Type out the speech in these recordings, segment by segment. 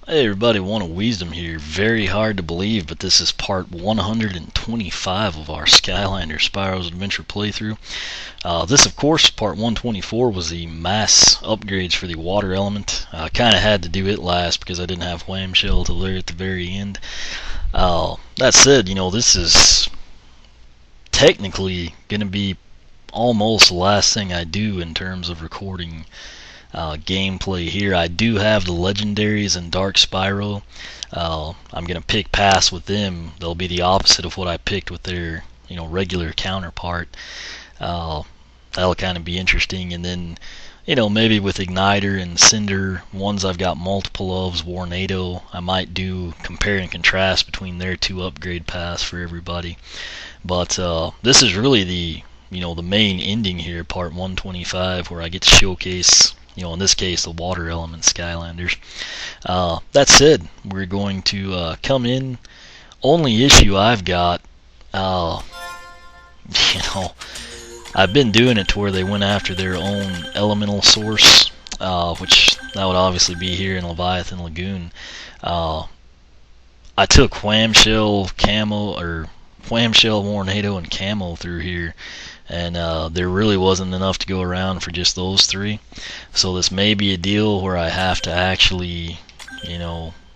Hey everybody, One of Wisdom here. Very hard to believe, but this is part 125 of our Skylander Spyro's Adventure playthrough. This, of course, part 124 was the mass upgrades for the water element. I kind of had to do it last because I didn't have Wham-Shell till there at the very end. That said, this is technically going to be almost the last thing I do in terms of recording gameplay here. I do have the legendaries and Dark Spyro. I'm gonna pick paths with them. They'll be the opposite of what I picked with their regular counterpart. That'll kind of be interesting. And then maybe with Igniter and Cinder, ones I've got multiple of, Warnado, I might do compare and contrast between their two upgrade paths for everybody. But this is really the the main ending here, part 125, where I get to showcase in this case the water element Skylanders. That said, we're going to come in. Only issue I've got, I've been doing it to where they went after their own elemental source, which that would obviously be here in Leviathan Lagoon. I took Wham-Shell, Warnado, and Camo through here, and there really wasn't enough to go around for just those three. So this may be a deal where I have to actually,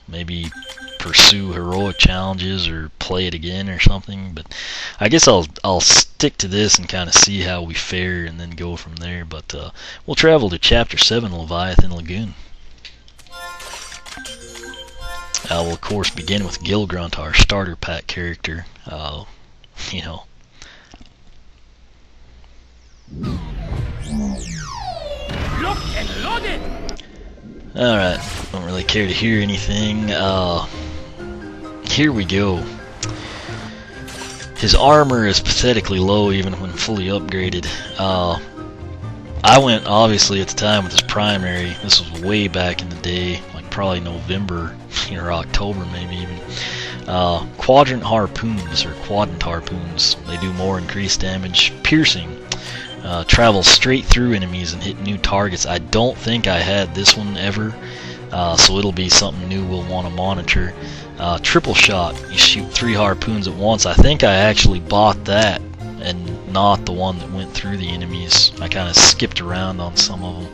maybe pursue heroic challenges or play it again or something. But I guess I'll stick to this and kind of see how we fare and then go from there. But we'll travel to Chapter 7, Leviathan Lagoon. We'll of course begin with Gill, Grunt, our starter pack character. Locked and loaded. Alright, don't really care to hear anything. Here we go. His armor is pathetically low even when fully upgraded. I went obviously at the time with his primary. This was way back in the day, like probably November or October maybe even. Quadrant harpoons, or quadrant harpoons. They do more increased damage. Piercing. Travel straight through enemies and hit new targets. I don't think I had this one ever, so it'll be something new we'll want to monitor. Triple shot. You shoot 3 harpoons at once. I think I actually bought that and not the one that went through the enemies. I kind of skipped around on some of them.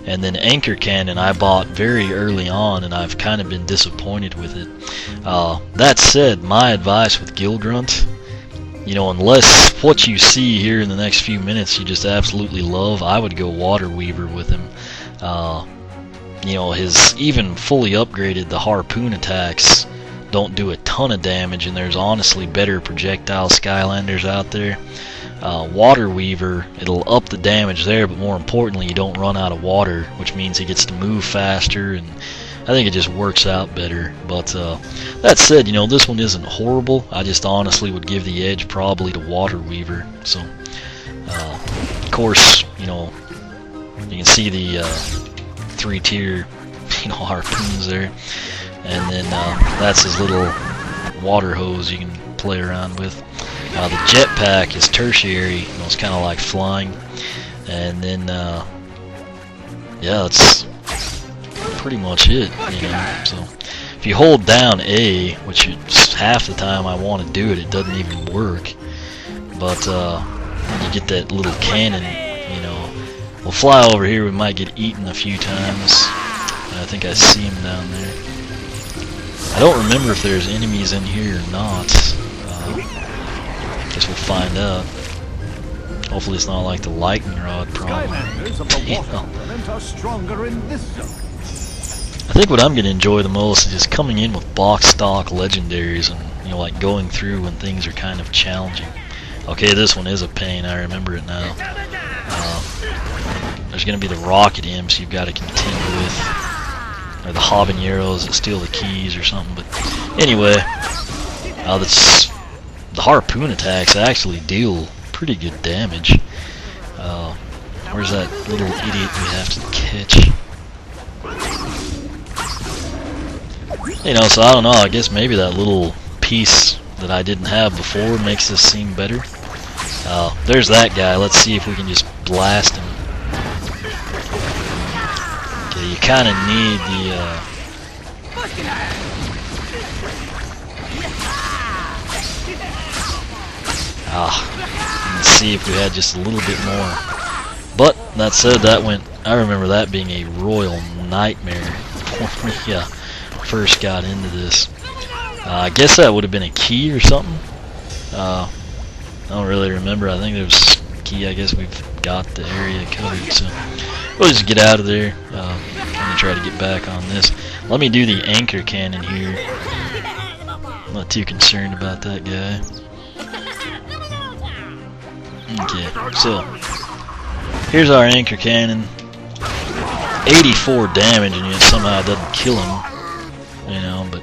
And then anchor cannon I bought very early on, and I've kind of been disappointed with it. That said, my advice with Gill, Grunt, unless what you see here in the next few minutes you just absolutely love, I would go Water Weaver with him. His even fully upgraded, the harpoon attacks don't do a ton of damage, and there's honestly better projectile Skylanders out there. Water Weaver, it'll up the damage there, but more importantly you don't run out of water, which means he gets to move faster, and I think it just works out better. But that said, this one isn't horrible. I just honestly would give the edge probably to Water Weaver. So of course, you can see the 3-tier harpoons there, and then that's his little water hose you can play around with. The jetpack is tertiary, it's kind of like flying, and then yeah, that's pretty much it. So if you hold down A, which is half the time I want to do it, it doesn't even work. But when you get that little cannon, we'll fly over here. We might get eaten a few times. I think I see him down there. I don't remember if there's enemies in here or not. Guess we'll find out. Hopefully it's not like the lightning rod problem. I think what I'm going to enjoy the most is just coming in with box stock legendaries and like going through when things are kind of challenging. Okay, this one is a pain, I remember it now. There's going to be the rocket imps you've got to contend with, or the habaneros that steal the keys or something. But anyway, the harpoon attacks actually deal pretty good damage. Where's that little idiot we have to catch? So I don't know, I guess maybe that little piece that I didn't have before makes this seem better. There's that guy. Let's see if we can just blast him. Okay, you kind of need the Let's see if we had just a little bit more. But that said, I remember that being a royal nightmare when we first got into this. I guess that would have been a key or something. I don't really remember. I think there was a key. I guess we've got the area covered, so we'll just get out of there. I'm gonna try to get back on this. Let me do the anchor cannon here. I'm not too concerned about that guy. Okay, so here's our anchor cannon. 84 damage, and yet somehow it doesn't kill him. You know, but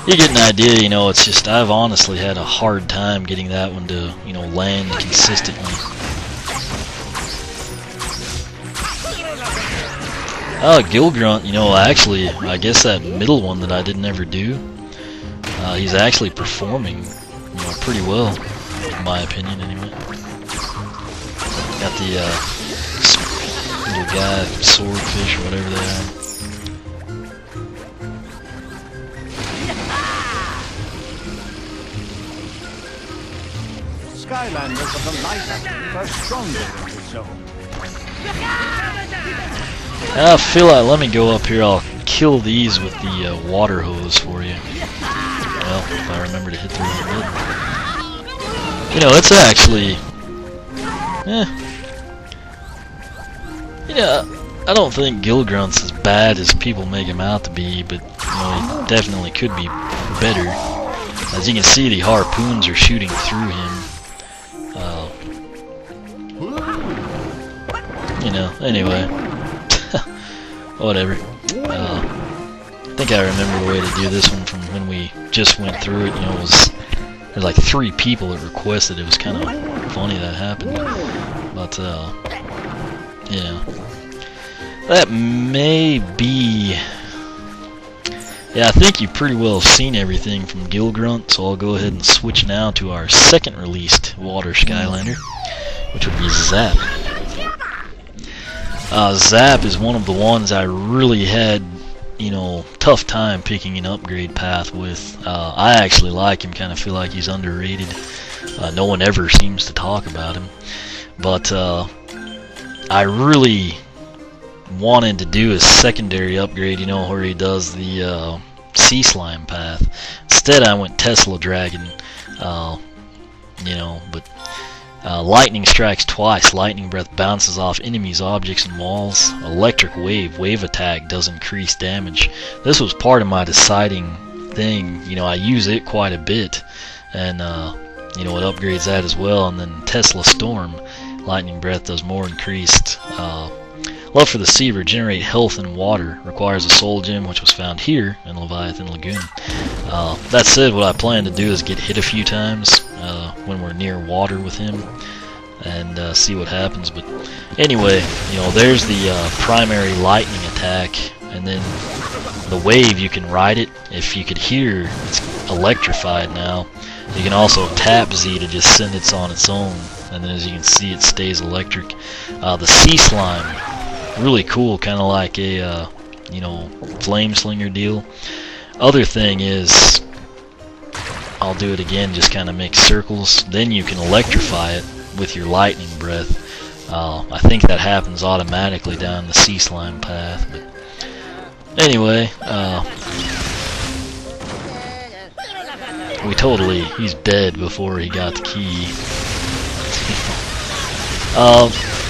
you get an idea. You know, it's just I've honestly had a hard time getting that one to, you know, land consistently. Gill Grunt, you know, actually, I guess that middle one that I didn't ever do, he's actually performing, you know, pretty well, in my opinion, anyway. Got the little guy, swordfish, or whatever they are. Skylanders of the light active are stronger in this zone. I feel like, let me go up here, I'll kill these with the water hose for you. Well, if I remember to hit the right button. You know, it's actually, you know, I don't think Gill Grunt's as bad as people make him out to be, but, you know, he definitely could be better. As you can see, the harpoons are shooting through him. You know, anyway. Whatever. I think I remember a way to do this one from when we just went through it. You know, there's like 3 people that requested it. It was kind of funny that happened. But, you know, that may be... Yeah, I think you pretty well have seen everything from Gill Grunt, so I'll go ahead and switch now to our second released water Skylander, which would be Zap. Zap is one of the ones I really had, you know, tough time picking an upgrade path with. I actually like him, kind of feel like he's underrated. No one ever seems to talk about him. But I really wanted to do a secondary upgrade, you know, where he does the sea slime path. Instead I went Tesla Dragon, you know, but lightning strikes twice. Lightning breath bounces off enemies, objects, and walls. Electric wave attack does increase damage. This was part of my deciding thing. You know, I use it quite a bit, and you know, it upgrades that as well. And then Tesla Storm, lightning breath does more increased. Love for the Sea, regenerate health and water. Requires a soul gem, which was found here in Leviathan Lagoon. That said, what I plan to do is get hit a few times when we're near water with him, and see what happens. But anyway, you know, there's the primary lightning attack, and then the wave, you can ride it. If you could hear, it's electrified now. You can also tap Z to just send it on its own, and then as you can see, it stays electric. The sea slime, really cool, kind of like a you know, flame slinger deal. Other thing is, I'll do it again, just kind of make circles, then you can electrify it with your lightning breath. I think that happens automatically down the sea slime path, but anyway, he's dead before he got the key.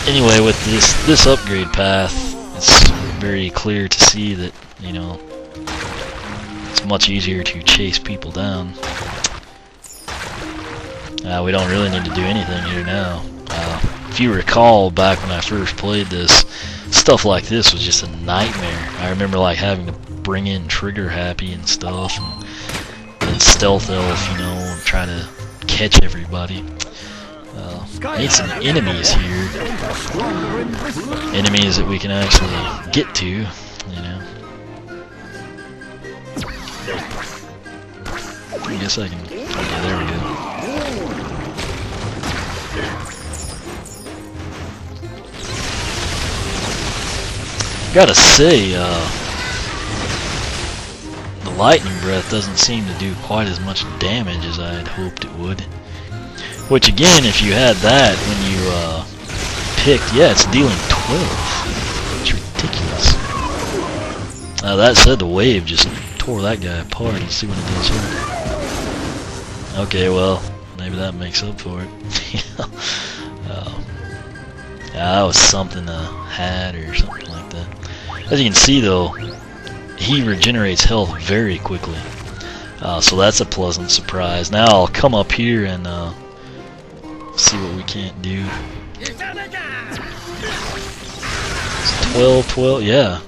Anyway, with this upgrade path, it's very clear to see that, you know, it's much easier to chase people down. We don't really need to do anything here now. If you recall, back when I first played this, stuff like this was just a nightmare. I remember like having to bring in Trigger Happy and stuff, and Stealth Elf, you know, and try to catch everybody. Need some enemies here. Enemies that we can actually get to, you know. I guess I can... Okay, there we go. Gotta say, the lightning breath doesn't seem to do quite as much damage as I had hoped it would. Which again, if you had that when you picked, yeah, it's dealing 12. It's ridiculous. That said, the wave just tore that guy apart. Let's see what it does here. Okay, well, maybe that makes up for it. Yeah, that was something a hat or something like that. As you can see, though, he regenerates health very quickly. So that's a pleasant surprise. Now I'll come up here and see what we can't do. It's 12, yeah.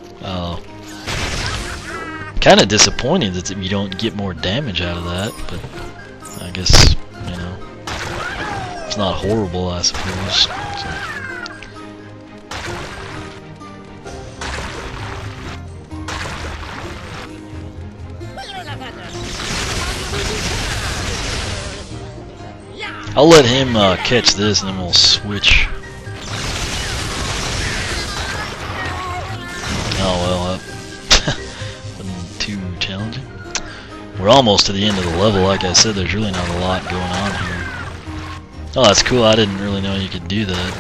Kind of disappointed that you don't get more damage out of that, but I guess, you know, it's not horrible, I suppose. So. I'll let him catch this, and then we'll switch. Oh well, that wasn't too challenging. We're almost to the end of the level. Like I said, there's really not a lot going on here. Oh, that's cool. I didn't really know you could do that.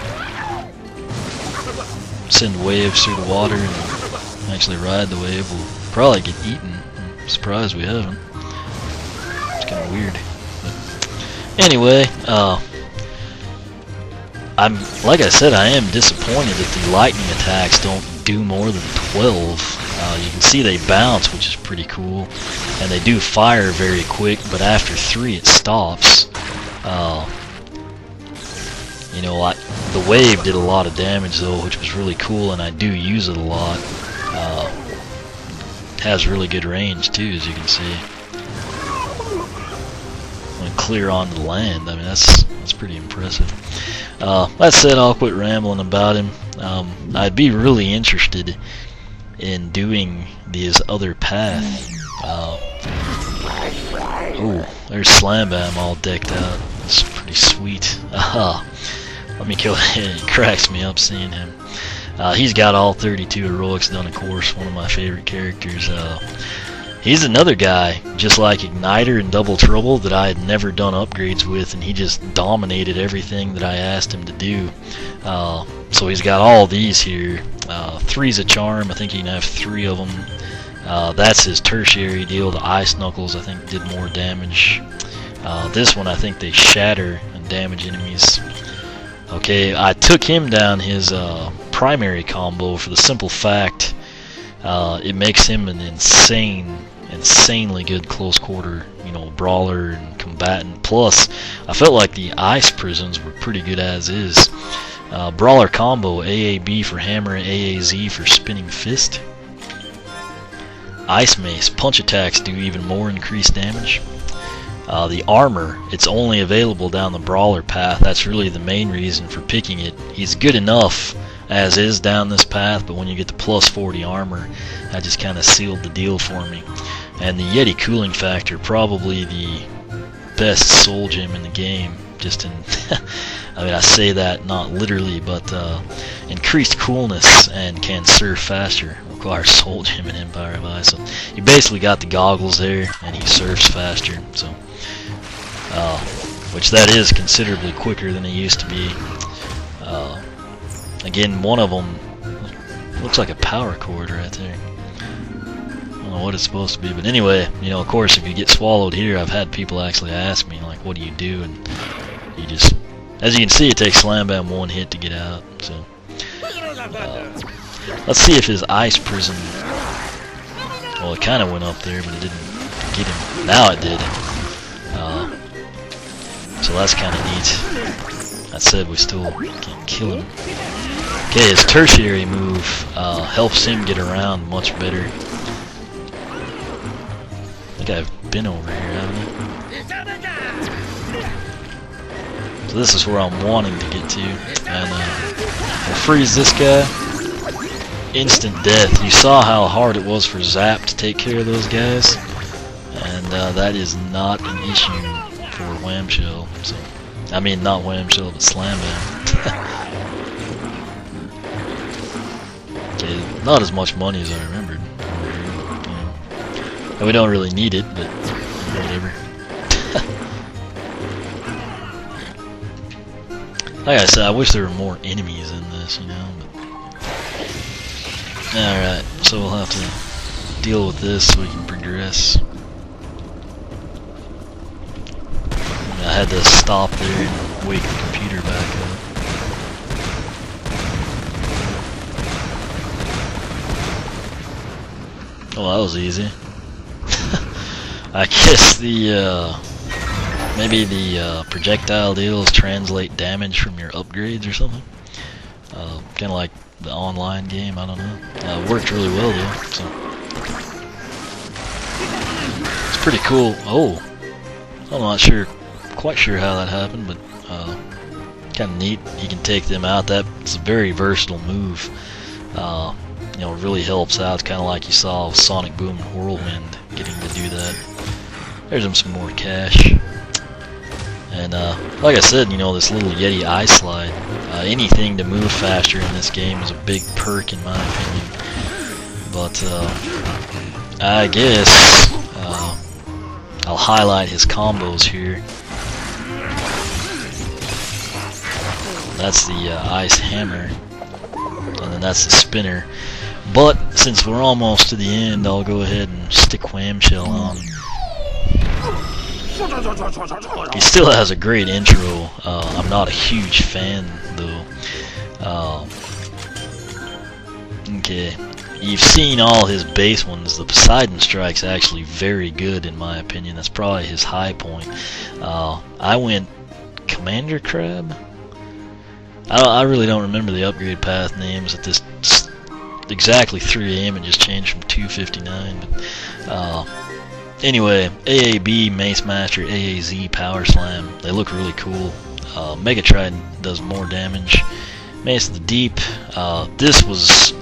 Send waves through the water and actually ride the wave. We'll probably get eaten. I'm surprised we haven't. It's kind of weird. Anyway, I'm like I said, I am disappointed that the lightning attacks don't do more than 12. You can see they bounce, which is pretty cool, and they do fire very quick. But after 3, it stops. You know, the wave did a lot of damage though, which was really cool, and I do use it a lot. Has really good range too, as you can see. Clear onto the land. I mean, that's pretty impressive. That said, I'll quit rambling about him. I'd be really interested in doing this other path. Oh, there's Slam Bam all decked out. It's pretty sweet. Let me kill him. It cracks me up seeing him. He's got all 32 heroics done, of course. One of my favorite characters. He's another guy, just like Igniter and Double Trouble, that I had never done upgrades with, and he just dominated everything that I asked him to do. So he's got all these here. 3's a charm. I think he can have 3 of them. That's his tertiary deal. The Ice Knuckles, I think, did more damage. This one, I think they shatter and damage enemies. Okay, I took him down his primary combo for the simple fact it makes him an insanely good close quarter, you know, brawler and combatant. Plus, I felt like the ice prisons were pretty good as is. Brawler combo, AAB for hammer, AAZ for spinning fist. Ice mace, punch attacks do even more increased damage. The armor, it's only available down the brawler path. That's really the main reason for picking it. He's good enough as is down this path, but when you get the plus 40 armor, that just kind of sealed the deal for me. And the Yeti cooling factor, probably the best soul gem in the game. Just in, I mean, I say that not literally, but increased coolness and can surf faster. Requires soul gem in Empire of Ice. So you basically got the goggles there, and he surfs faster. So, which that is considerably quicker than it used to be. Again, one of them looks like a power cord right there. I don't know what it's supposed to be, but anyway, you know, of course, if you get swallowed here, I've had people actually ask me, like, what do you do? And you just, as you can see, it takes Slam Bam 1 hit to get out. So, let's see if his ice prison. Well, it kind of went up there, but it didn't get him. Now it did. So that's kind of neat. That said, we still can't kill him. Okay, his tertiary move helps him get around much better. I think I've been over here, haven't I? So this is where I'm wanting to get to. And we'll freeze this guy. Instant death. You saw how hard it was for Zap to take care of those guys. And that is not an issue for Wham-Shell. So, I mean, not Wham-Shell, but Slam Bam. Okay, not as much money as I remembered. And we don't really need it, but whatever. Like I said, I wish there were more enemies in this, you know. But alright, so we'll have to deal with this so we can progress. I had to stop there and wake the computer back up. Oh, that was easy. I guess the maybe the projectile deals translate damage from your upgrades or something. Kind of like the online game. I don't know. It worked really well though. So it's pretty cool. Oh, I'm not quite sure how that happened, but kind of neat. You can take them out. That's a very versatile move. You know, it really helps out. It's kind of like you saw with Sonic Boom and Whirlwind getting to do that. There's some more cash. And like I said, you know, this little Yeti ice slide, anything to move faster in this game is a big perk in my opinion. But I guess I'll highlight his combos here. That's the ice hammer, and then that's the spinner. But since we're almost to the end, I'll go ahead and stick Wham-Shell on. He still has a great intro. I'm not a huge fan though. Okay, you've seen all his base ones. The Poseidon Strike's actually very good in my opinion. That's probably his high point. I went Commander Crab. I really don't remember the upgrade path names at this exactly 3 AM. It just changed from 259. But anyway, AAB, Mace Master, AAZ, Power Slam. They look really cool. Mega Trident does more damage. Mace of the Deep. This was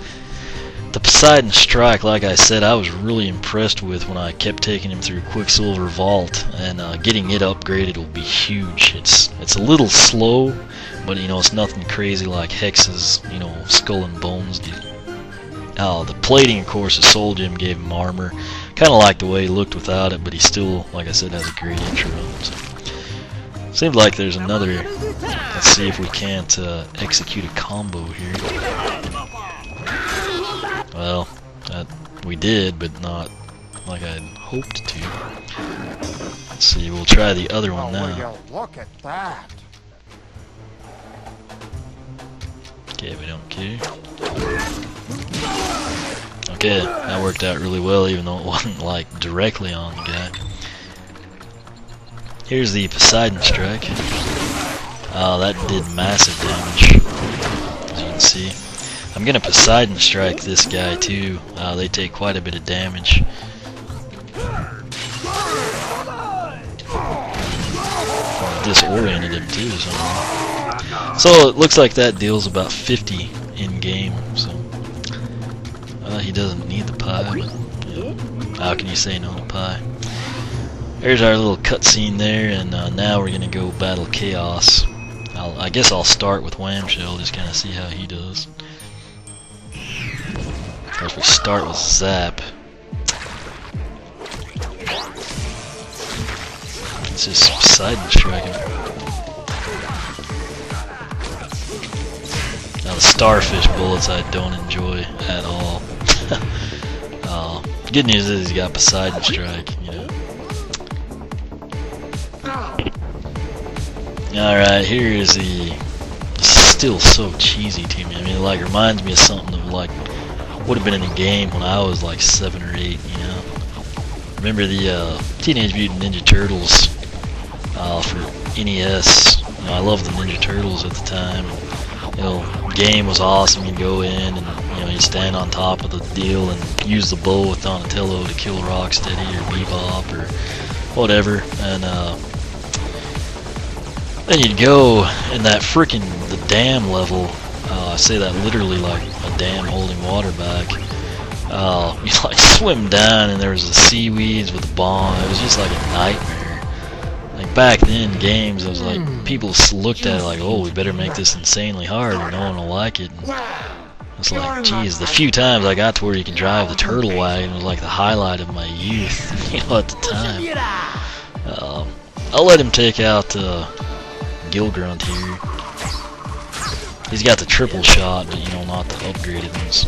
the Poseidon Strike. Like I said, I was really impressed with when I kept taking him through Quicksilver Vault, and getting it upgraded will be huge. It's a little slow, but you know, it's nothing crazy like Hex's, you know, Skull and Bones. The plating, of course, of Soul Gem gave him armor. Kind of like the way he looked without it, but he still, like I said, has a great intro. So. Seems like there's another. Let's see if we can't execute a combo here. Well, we did, but not like I'd hoped to. Let's see, we'll try the other one now. Look at that. Okay, we don't care. Okay, that worked out really well, even though it wasn't like directly on the guy. Here's the Poseidon Strike. That did massive damage, as you can see. I'm gonna Poseidon Strike this guy too. They take quite a bit of damage. Disoriented him too somehow. So it looks like that deals about 50 in game. So he doesn't need the pie. But, yeah. How can you say no to pie? There's our little cutscene there, and now we're gonna go battle Chaos. I guess I'll start with Wham-Shell, just kind of see how he does. Of course, we start with Zap. It's just Poseidon striking. Now the Starfish bullets I don't enjoy at all. Good news is he's got Poseidon Strike, you know. Alright, here is the. Still so cheesy to me. I mean, it like reminds me of something that like would have been in a game when I was like 7 or 8. You know. Remember the Teenage Mutant Ninja Turtles for NES? You know, I loved the Ninja Turtles at the time. You know, game was awesome. You'd go in and you know you stand on top of the deal and use the bow with Donatello to kill Rocksteady or Bebop or whatever, and then you'd go in that the dam level. I say that literally like a dam holding water back. You like swim down and there was the seaweeds with the bomb. It was just like a nightmare. Like back then, games, it was like people looked at it like, oh, we better make this insanely hard or no one will like it. And it It's like, geez, the few times I got to where you can drive the turtle wagon was like the highlight of my youth, you know, at the time. I'll let him take out Gill Grunt here. He's got the triple shot, but you know, not the upgraded ones.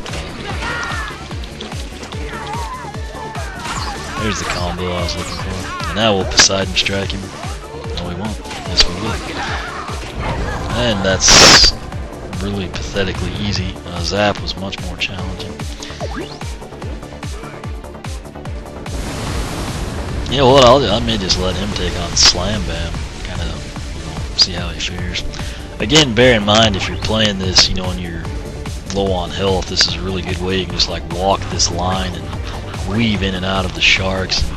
There's the combo I was looking for. And now we'll Poseidon strike him. No, we won't. Yes, we will. And that's really pathetically easy. Zap was much more challenging. You know what? I may just let him take on Slam Bam. Kind of, you know, see how he fares. Again, bear in mind if you're playing this, you know, and you're low on health, this is a really good way. You can just like walk this line and weave in and out of the sharks. And,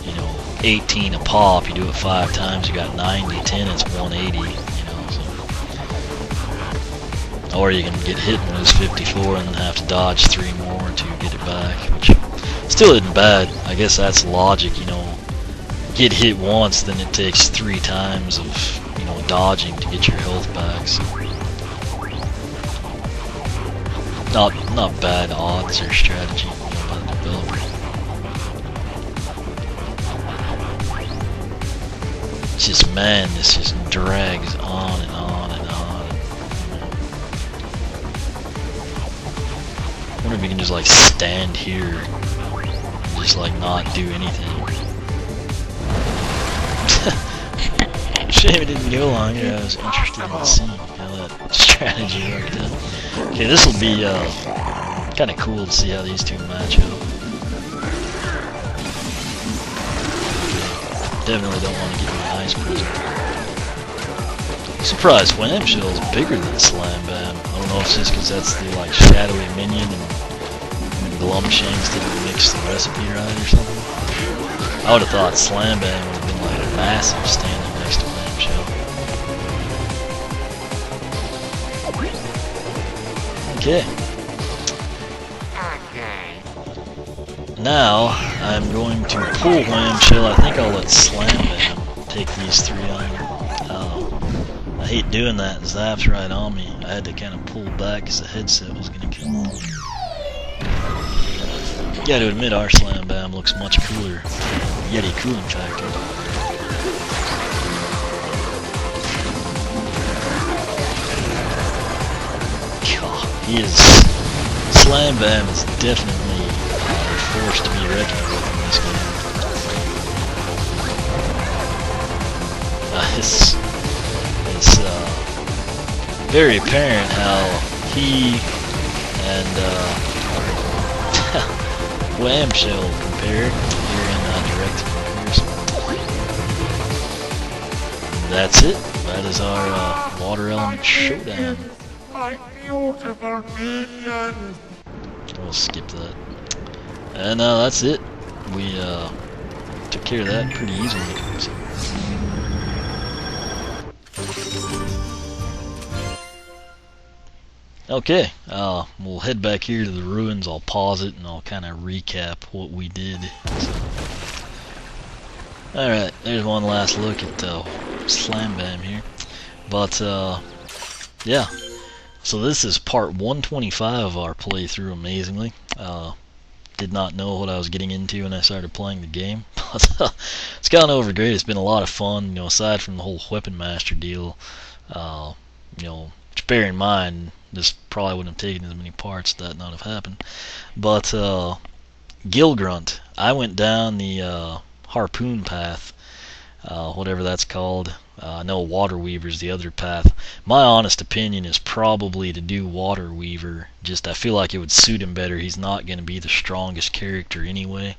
you know, 18 a pop. You do it 5 times, you got 90. 10, it's 180. You know, so. Or you can get hit and lose 54 and then have to dodge 3 more to get it back, which still isn't bad. I guess that's logic. You know, get hit once, then it takes 3 times of, you know, dodging to get your health back. So not bad odds or strategy, you know, by the developer. It's just, man, this just drags on and on and on. I wonder if we can just like stand here and just like not do anything. Shame it didn't go long. Yeah, I was interested in seeing how that strategy worked out. Okay, this will be kind of cool to see how these two match up. Definitely don't want to give him an ice prison. Surprised Wham-Shell is bigger than Slam Bam. I don't know if it's just because that's the like shadowy minion and Glumshanks didn't mix the recipe right or something. I would have thought Slam Bam would have been like massive standing next to Wham-Shell. Okay. Now I'm going to pull Wham-Shell. I think I'll let Slam Bam take these 3 on. I hate doing that. Zap's right on me. I had to kind of pull back because the headset was going to come off. Yeah, to admit, our Slam Bam looks much cooler. Yeti cooling factor. God, he is. Slam Bam is definitely a force to be reckoned with in this game. It's very apparent how he and Wham-Shell compared here in direct comparison. That's it. That is our water element showdown. We'll skip that. And that's it. We took care of that pretty easily. So. Okay, we'll head back here to the ruins. I'll pause it and I'll kind of recap what we did. Alright, there's one last look at Slam Bam here. But, yeah. So this is part 125 of our playthrough, amazingly. Did not know what I was getting into when I started playing the game. But it's gone over great. It's been a lot of fun, you know, aside from the whole Weapon Master deal. You know, bear in mind, this probably wouldn't have taken as many parts if that not have happened. But Gill Grunt, I went down the harpoon path, whatever that's called. I know Water Weaver's the other path. My honest opinion is probably to do Water Weaver. Just I feel like it would suit him better. He's not going to be the strongest character anyway.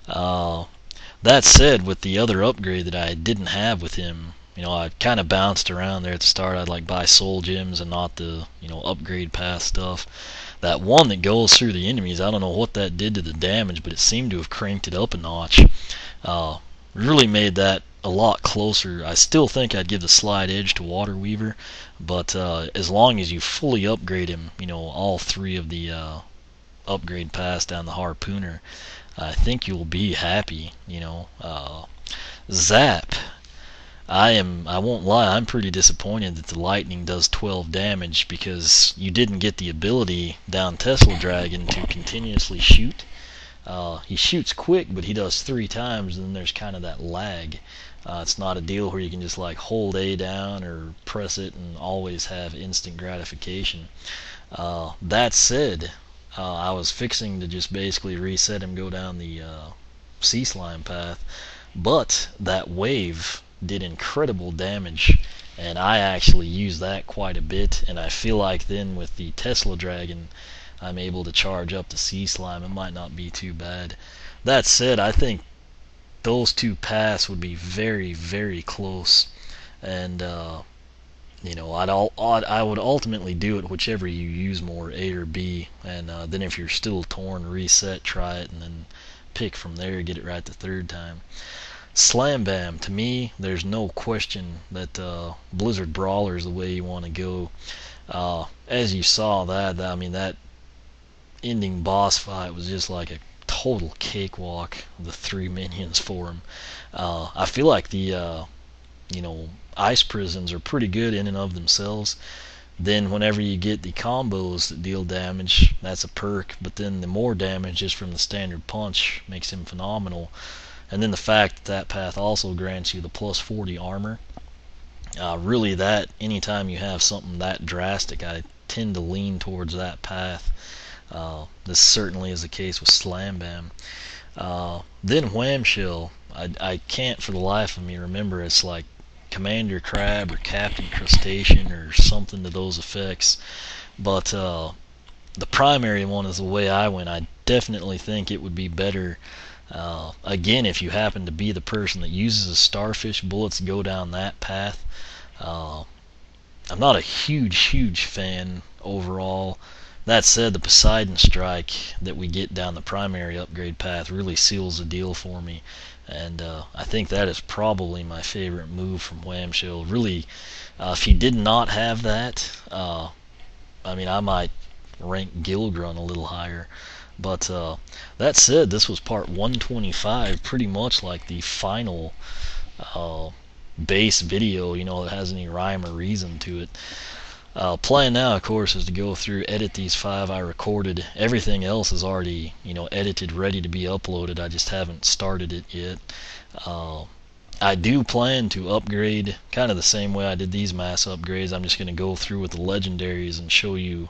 That said, with the other upgrade that I didn't have with him, you know, I kind of bounced around there at the start. I'd like buy soul gems and not the, you know, upgrade path stuff. That one that goes through the enemies, I don't know what that did to the damage, but it seemed to have cranked it up a notch. Really made that a lot closer. I still think I'd give the slight edge to Water Weaver, but as long as you fully upgrade him, you know, all 3 of the upgrade paths down the harpooner, I think you'll be happy, you know. Zap. I won't lie, I'm pretty disappointed that the lightning does 12 damage, because you didn't get the ability down Tesla Dragon to continuously shoot. He shoots quick, but he does 3 times, and then there's kind of that lag. It's not a deal where you can just like hold A down or press it and always have instant gratification. That said, I was fixing to just basically reset him, go down the sea slime path, but that wave did incredible damage, and I actually used that quite a bit, and I feel like then with the Tesla Dragon I'm able to charge up the sea slime. It might not be too bad. That said, I think those two paths would be very, very close, and you know, I would ultimately do it whichever you use more, A or B, and then if you're still torn, reset, try it, and then pick from there, get it right the third time. Slam Bam, to me, there's no question that Blizzard Brawler is the way you want to go. As you saw that, I mean, that ending boss fight was just like a total cakewalk. The 3 minions for him. I feel like the you know, ice prisons are pretty good in and of themselves. Then whenever you get the combos that deal damage, that's a perk, but then the more damage just from the standard punch makes him phenomenal. And then the fact that that path also grants you the plus 40 armor, really, that anytime you have something that drastic, I tend to lean towards that path. This certainly is the case with Slam Bam. Then Wham-Shell, I can't for the life of me remember. It's like Commander Crab or Captain Crustacean or something to those effects. But the primary one is the way I went. I definitely think it would be better, again, if you happen to be the person that uses the starfish bullets, go down that path. I'm not a huge fan overall. That said, the Poseidon Strike that we get down the primary upgrade path really seals the deal for me, and I think that is probably my favorite move from Wham-Shell. Really, if he did not have that, I mean, I might rank Gill Grunt a little higher. But that said, this was part 125, pretty much like the final base video, you know, that has any rhyme or reason to it. Plan now, of course, is to go through, edit these 5 I recorded. Everything else is already, you know, edited, ready to be uploaded. I just haven't started it yet. I do plan to upgrade kind of the same way I did these mass upgrades. I'm just going to go through with the legendaries and show you,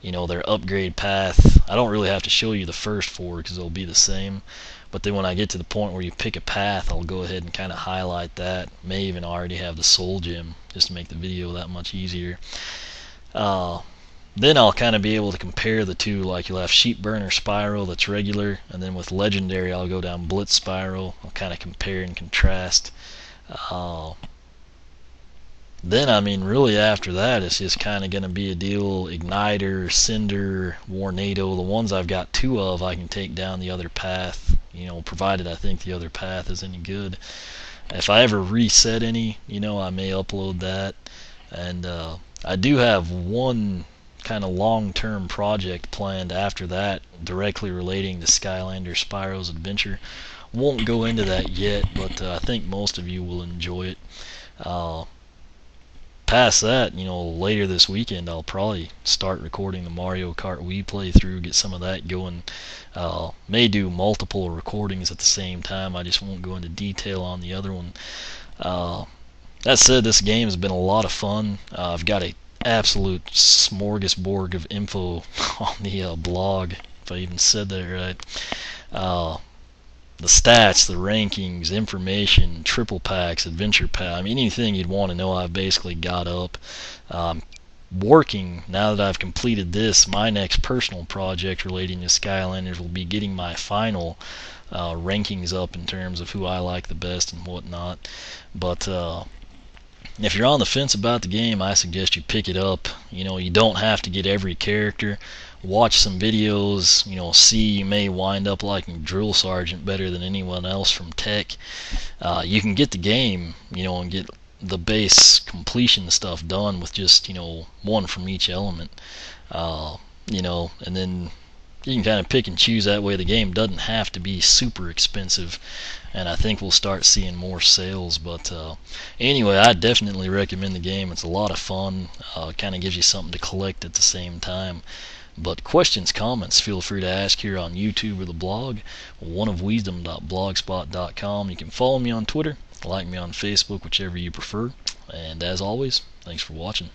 you know, their upgrade path. I don't really have to show you the first 4 because they'll be the same. But then when I get to the point where you pick a path, I'll go ahead and kind of highlight that. May even already have the soul gem just to make the video that much easier. Then I'll kind of be able to compare the two. Like, you'll have Sheep Burner Spyro that's regular, and then with legendary I'll go down Blitz Spyro. I'll kind of compare and contrast. Then, I mean, really after that, it's just kind of going to be a deal. Igniter, Cinder, Warnado, the ones I've got 2 of, I can take down the other path, you know, provided I think the other path is any good. If I ever reset any, you know, I may upload that. And I do have one kind of long-term project planned after that, directly relating to Skylander Spyro's Adventure. Won't go into that yet, but I think most of you will enjoy it. Past that, you know, later this weekend I'll probably start recording the Mario Kart Wii playthrough, get some of that going. May do multiple recordings at the same time. I just won't go into detail on the other one. That said, this game has been a lot of fun. I've got a absolute smorgasbord of info on the blog, if I even said that right. The stats, the rankings, information, triple packs, adventure pack, I mean, anything you'd want to know I've basically got up. Working, now that I've completed this, my next personal project relating to Skylanders will be getting my final rankings up in terms of who I like the best and whatnot. But if you're on the fence about the game, I suggest you pick it up. You know, you don't have to get every character. Watch some videos, you know, see, you may wind up liking Drill Sergeant better than anyone else from Tech. You can get the game, you know, and get the base completion stuff done with just, you know, 1 from each element. You know, and then you can kind of pick and choose that way. The game doesn't have to be super expensive, and I think we'll start seeing more sales. But anyway, I definitely recommend the game. It's a lot of fun. Kind of gives you something to collect at the same time. But questions, comments, feel free to ask here on YouTube or the blog, oneofwisdom.blogspot.com. You can follow me on Twitter, like me on Facebook, whichever you prefer. And as always, thanks for watching.